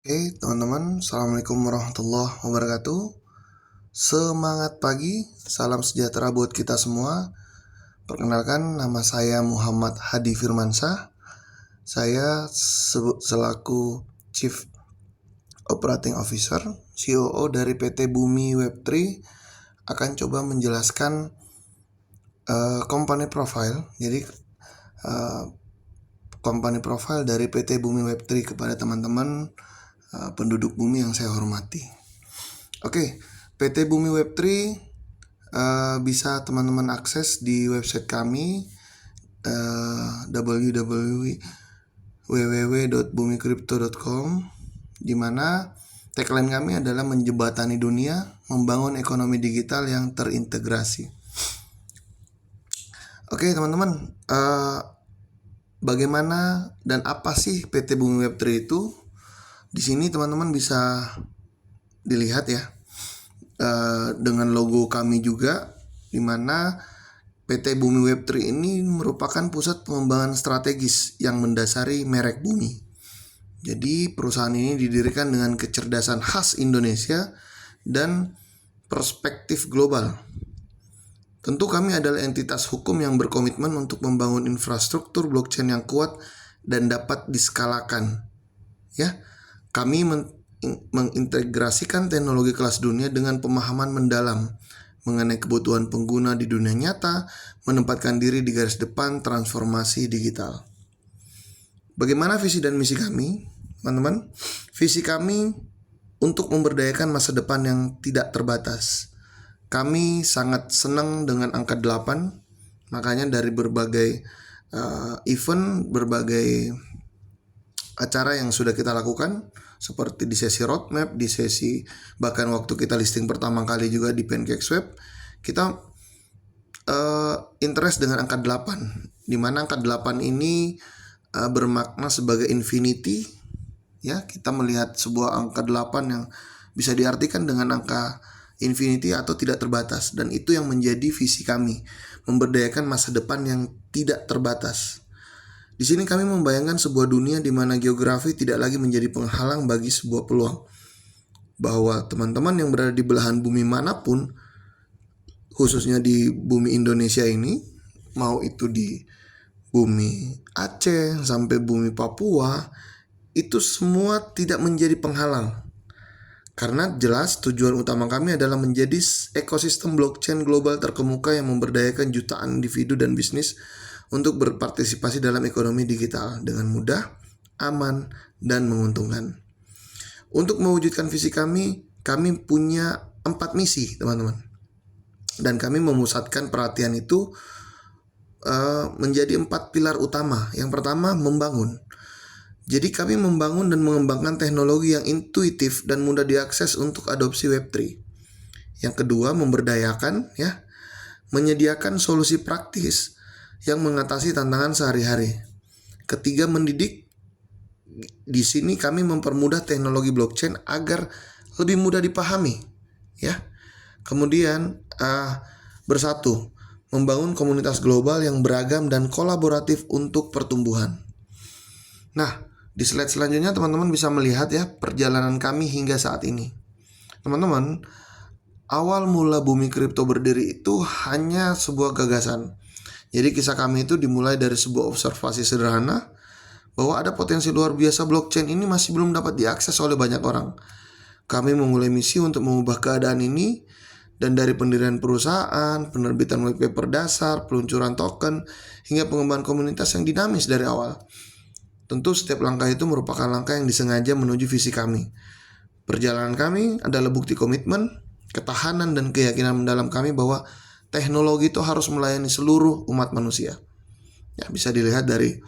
Oke, teman-teman, Assalamualaikum warahmatullahi wabarakatuh. Semangat pagi, salam sejahtera buat kita semua. Perkenalkan, nama saya Muhammad Hadi Firmansyah. Saya selaku Chief Operating Officer, COO dari PT Bumi Web3 akan coba menjelaskan company profile. Jadi company profile dari PT Bumi Web3 kepada teman-teman penduduk bumi yang saya hormati. Oke, PT Bumi Web3 bisa teman-teman akses di website kami www.bumicrypto.com, di mana tagline kami adalah menjembatani dunia, membangun ekonomi digital yang terintegrasi. Oke, teman-teman, bagaimana dan apa sih PT Bumi Web3 itu? Di sini teman-teman bisa dilihat ya, dengan logo kami juga, di mana PT Bumi Web3 ini merupakan pusat pengembangan strategis yang mendasari merek bumi. Jadi perusahaan ini didirikan dengan kecerdasan khas Indonesia dan perspektif global. Tentu kami adalah entitas hukum yang berkomitmen untuk membangun infrastruktur blockchain yang kuat dan dapat diskalakan. Ya, kami mengintegrasikan teknologi kelas dunia dengan pemahaman mendalam mengenai kebutuhan pengguna di dunia nyata, menempatkan diri di garis depan transformasi digital. Bagaimana visi dan misi kami, teman-teman? Visi kami untuk memberdayakan masa depan yang tidak terbatas. Kami sangat senang dengan angka 8, makanya dari berbagai event, berbagai acara yang sudah kita lakukan, seperti di sesi roadmap, di sesi bahkan waktu kita listing pertama kali juga di PancakeSwap, kita interest dengan angka 8, di mana angka 8 ini bermakna sebagai infinity. Ya, kita melihat sebuah angka 8 yang bisa diartikan dengan angka infinity atau tidak terbatas, dan itu yang menjadi visi kami, memberdayakan masa depan yang tidak terbatas. Di sini kami membayangkan sebuah dunia di mana geografi tidak lagi menjadi penghalang bagi sebuah peluang. Bahwa teman-teman yang berada di belahan bumi manapun, khususnya di bumi Indonesia ini, mau itu di bumi Aceh sampai bumi Papua, itu semua tidak menjadi penghalang. Karena jelas tujuan utama kami adalah menjadi ekosistem blockchain global terkemuka yang memberdayakan jutaan individu dan bisnis untuk berpartisipasi dalam ekonomi digital dengan mudah, aman, dan menguntungkan. Untuk mewujudkan visi kami punya 4 misi, teman-teman. Dan kami memusatkan perhatian itu menjadi 4 pilar utama. Yang pertama, membangun. Jadi kami membangun dan mengembangkan teknologi yang intuitif dan mudah diakses untuk adopsi Web3. Yang kedua, memberdayakan, ya, menyediakan solusi praktis yang mengatasi tantangan sehari-hari. Ketiga, mendidik. Di sini kami mempermudah teknologi blockchain agar lebih mudah dipahami, ya. Kemudian bersatu, membangun komunitas global yang beragam dan kolaboratif untuk pertumbuhan. Nah, di slide selanjutnya teman-teman bisa melihat ya perjalanan kami hingga saat ini. Teman-teman, awal mula Bumi Kripto berdiri itu hanya sebuah gagasan. Jadi kisah kami itu dimulai dari sebuah observasi sederhana bahwa ada potensi luar biasa blockchain ini masih belum dapat diakses oleh banyak orang. Kami memulai misi untuk mengubah keadaan ini, dan dari pendirian perusahaan, penerbitan white paper dasar, peluncuran token, hingga pengembangan komunitas yang dinamis dari awal. Tentu setiap langkah itu merupakan langkah yang disengaja menuju visi kami. Perjalanan kami adalah bukti komitmen, ketahanan, dan keyakinan mendalam kami bahwa teknologi itu harus melayani seluruh umat manusia. Ya, bisa dilihat dari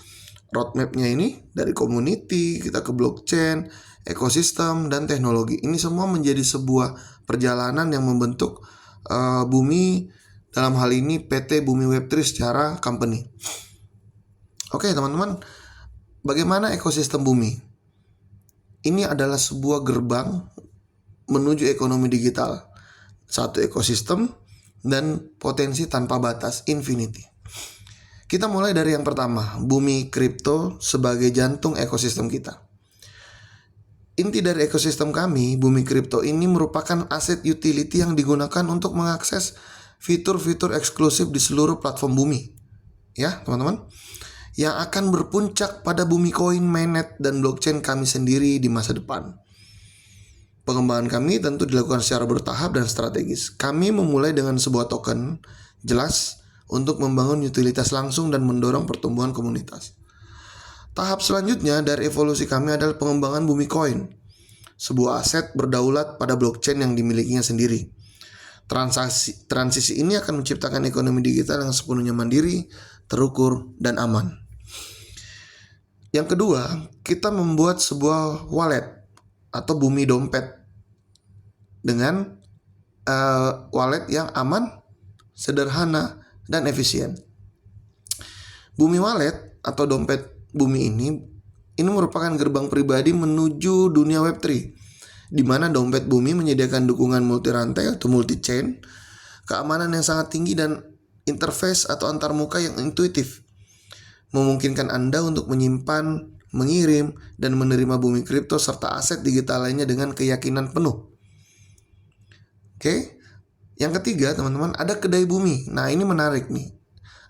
roadmapnya ini, dari community, kita ke blockchain, ekosistem, dan teknologi. Ini semua menjadi sebuah perjalanan yang membentuk Bumi, dalam hal ini PT Bumi Web3 secara company. Oke teman-teman, bagaimana ekosistem Bumi? Ini adalah sebuah gerbang menuju ekonomi digital. Satu ekosistem dan potensi tanpa batas, infinity. Kita mulai dari yang pertama, Bumi Kripto sebagai jantung ekosistem kita. Inti dari ekosistem kami, Bumi Kripto ini merupakan aset utility yang digunakan untuk mengakses fitur-fitur eksklusif di seluruh platform Bumi. Ya, teman-teman. Yang akan berpuncak pada Bumi Coin, mainnet, dan blockchain kami sendiri di masa depan. Pengembangan kami tentu dilakukan secara bertahap dan strategis. Kami memulai dengan sebuah token jelas untuk membangun utilitas langsung dan mendorong pertumbuhan komunitas. Tahap selanjutnya dari evolusi kami adalah pengembangan Bumi Coin, sebuah aset berdaulat pada blockchain yang dimilikinya sendiri. Transisi ini akan menciptakan ekonomi digital yang sepenuhnya mandiri, terukur, dan aman. Yang kedua, kita membuat sebuah wallet atau Bumi Dompet dengan wallet yang aman, sederhana, dan efisien. Bumi Wallet atau dompet Bumi ini merupakan gerbang pribadi menuju dunia Web3, di mana dompet Bumi menyediakan dukungan multi rantai atau multi chain, keamanan yang sangat tinggi, dan interface atau antarmuka yang intuitif, memungkinkan Anda untuk menyimpan, mengirim, dan menerima Bumi Kripto serta aset digital lainnya dengan keyakinan penuh. Oke. Yang ketiga, teman-teman, ada kedai Bumi. Nah, ini menarik nih.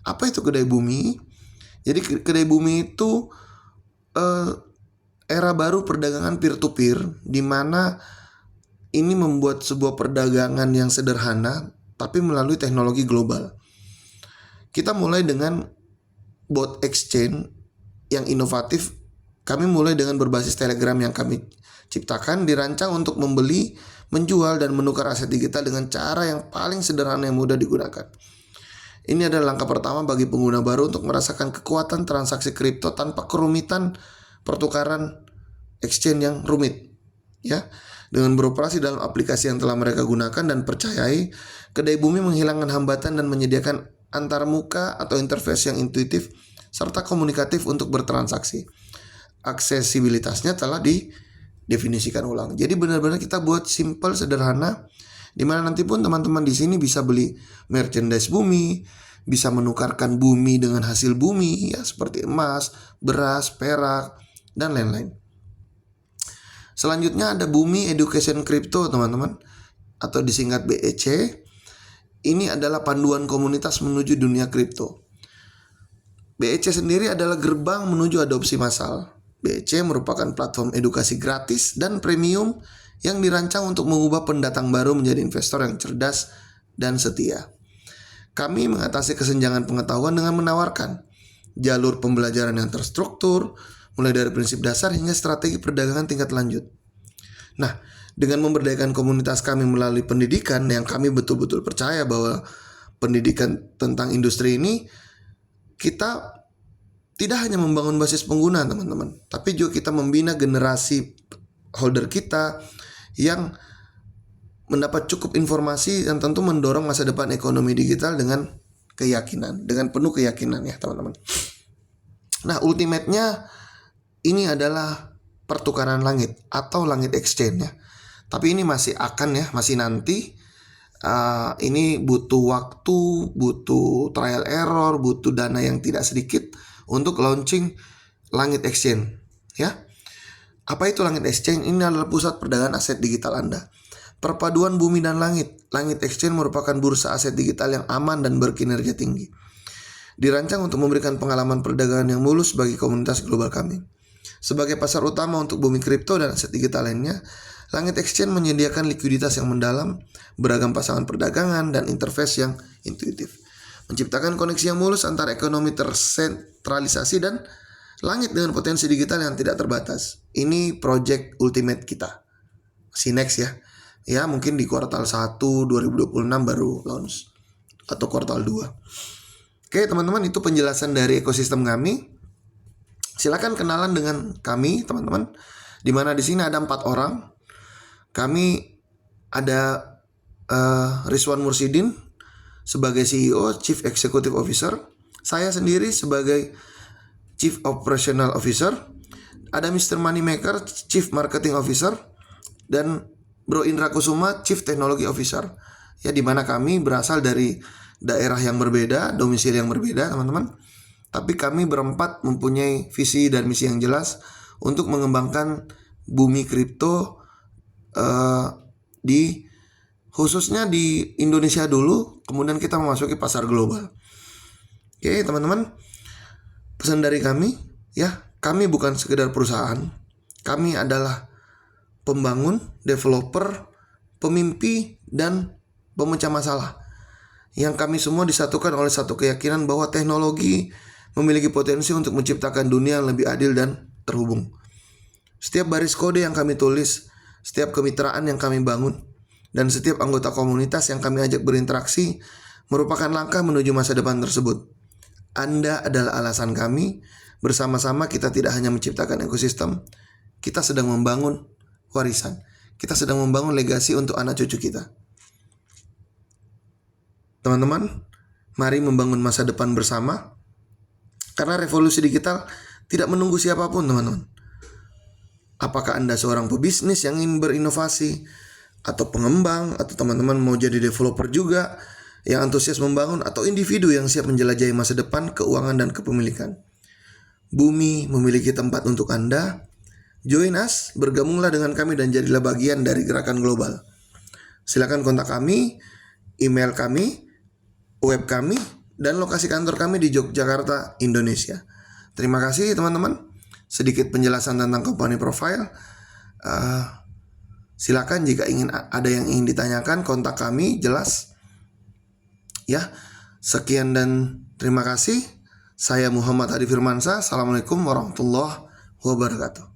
Apa itu kedai Bumi? Jadi kedai Bumi itu era baru perdagangan peer-to-peer, di mana ini membuat sebuah perdagangan yang sederhana tapi melalui teknologi global. Kita mulai dengan bot exchange yang inovatif. Kami mulai dengan berbasis Telegram yang kami ciptakan, dirancang untuk membeli, menjual, dan menukar aset digital dengan cara yang paling sederhana yang mudah digunakan. Ini adalah langkah pertama bagi pengguna baru untuk merasakan kekuatan transaksi kripto tanpa kerumitan pertukaran exchange yang rumit. Ya, dengan beroperasi dalam aplikasi yang telah mereka gunakan dan percayai, kedai Bumi menghilangkan hambatan dan menyediakan antarmuka atau interface yang intuitif serta komunikatif untuk bertransaksi. Aksesibilitasnya telah didefinisikan ulang. Jadi benar-benar kita buat simple, sederhana, di mana nanti pun teman-teman di sini bisa beli merchandise Bumi, bisa menukarkan Bumi dengan hasil Bumi, ya seperti emas, beras, perak, dan lain-lain. Selanjutnya ada Bumi Education Crypto, teman-teman, atau disingkat BEC. Ini adalah panduan komunitas menuju dunia kripto. BEC sendiri adalah gerbang menuju adopsi massal. BEC merupakan platform edukasi gratis dan premium yang dirancang untuk mengubah pendatang baru menjadi investor yang cerdas dan setia. Kami mengatasi kesenjangan pengetahuan dengan menawarkan jalur pembelajaran yang terstruktur, mulai dari prinsip dasar hingga strategi perdagangan tingkat lanjut. Nah, dengan memberdayakan komunitas kami melalui pendidikan yang kami betul-betul percaya bahwa pendidikan tentang industri ini, kita tidak hanya membangun basis pengguna, teman-teman, tapi juga kita membina generasi holder kita yang mendapat cukup informasi dan tentu mendorong masa depan ekonomi digital dengan keyakinan, dengan penuh keyakinan ya teman-teman. Nah, ultimate-nya ini adalah pertukaran langit atau langit exchange ya. Tapi ini masih akan ya, masih nanti. Ini butuh waktu, butuh trial error, butuh dana yang tidak sedikit untuk launching langit exchange ya. Apa itu langit exchange? Ini adalah pusat perdagangan aset digital Anda. Perpaduan Bumi dan langit. Langit exchange merupakan bursa aset digital yang aman dan berkinerja tinggi. Dirancang untuk memberikan pengalaman perdagangan yang mulus bagi komunitas global kami. Sebagai pasar utama untuk Bumi kripto dan aset digital lainnya, Langit Exchange menyediakan likuiditas yang mendalam, beragam pasangan perdagangan, dan interface yang intuitif, menciptakan koneksi yang mulus antara ekonomi tersentralisasi dan langit dengan potensi digital yang tidak terbatas. Ini project ultimate kita. Si next ya. Ya, mungkin di kuartal 1 2026 baru launch atau kuartal 2. Oke, teman-teman, itu penjelasan dari ekosistem kami. Silakan kenalan dengan kami, teman-teman. Di mana di sini ada 4 orang. Kami ada Rizwan Mursidin sebagai CEO, Chief Executive Officer. Saya sendiri sebagai Chief Operational Officer. Ada Mr. Moneymaker, Chief Marketing Officer, dan Bro Indra Kusuma, Chief Technology Officer. Ya, di mana kami berasal dari daerah yang berbeda, domisili yang berbeda, teman-teman. Tapi kami berempat mempunyai visi dan misi yang jelas untuk mengembangkan bumi kripto khususnya di Indonesia dulu, kemudian kita memasuki pasar global. Oke, teman-teman, pesan dari kami ya, kami bukan sekedar perusahaan. Kami adalah pembangun, developer, pemimpi, dan pemecah masalah. Yang kami semua disatukan oleh satu keyakinan bahwa teknologi memiliki potensi untuk menciptakan dunia yang lebih adil dan terhubung. Setiap baris kode yang kami tulis, setiap kemitraan yang kami bangun, dan setiap anggota komunitas yang kami ajak berinteraksi merupakan langkah menuju masa depan tersebut. Anda adalah alasan kami. Bersama-sama kita tidak hanya menciptakan ekosistem, kita sedang membangun warisan. Kita sedang membangun legasi untuk anak cucu kita. Teman-teman, mari membangun masa depan bersama. Karena revolusi digital tidak menunggu siapapun, teman-teman. Apakah Anda seorang pebisnis yang ingin berinovasi, atau pengembang, atau teman-teman mau jadi developer juga yang antusias membangun, atau individu yang siap menjelajahi masa depan, keuangan, dan kepemilikan. Bumi memiliki tempat untuk Anda. Join us, bergabunglah dengan kami dan jadilah bagian dari gerakan global. Silakan kontak kami, email kami, web kami, dan lokasi kantor kami di Yogyakarta, Indonesia. Terima kasih teman-teman. Sedikit penjelasan tentang company profile. Silakan jika ada yang ingin ditanyakan, kontak kami, jelas. Ya, sekian dan terima kasih. Saya Muhammad Hadi Firmansyah. Assalamualaikum warahmatullahi wabarakatuh.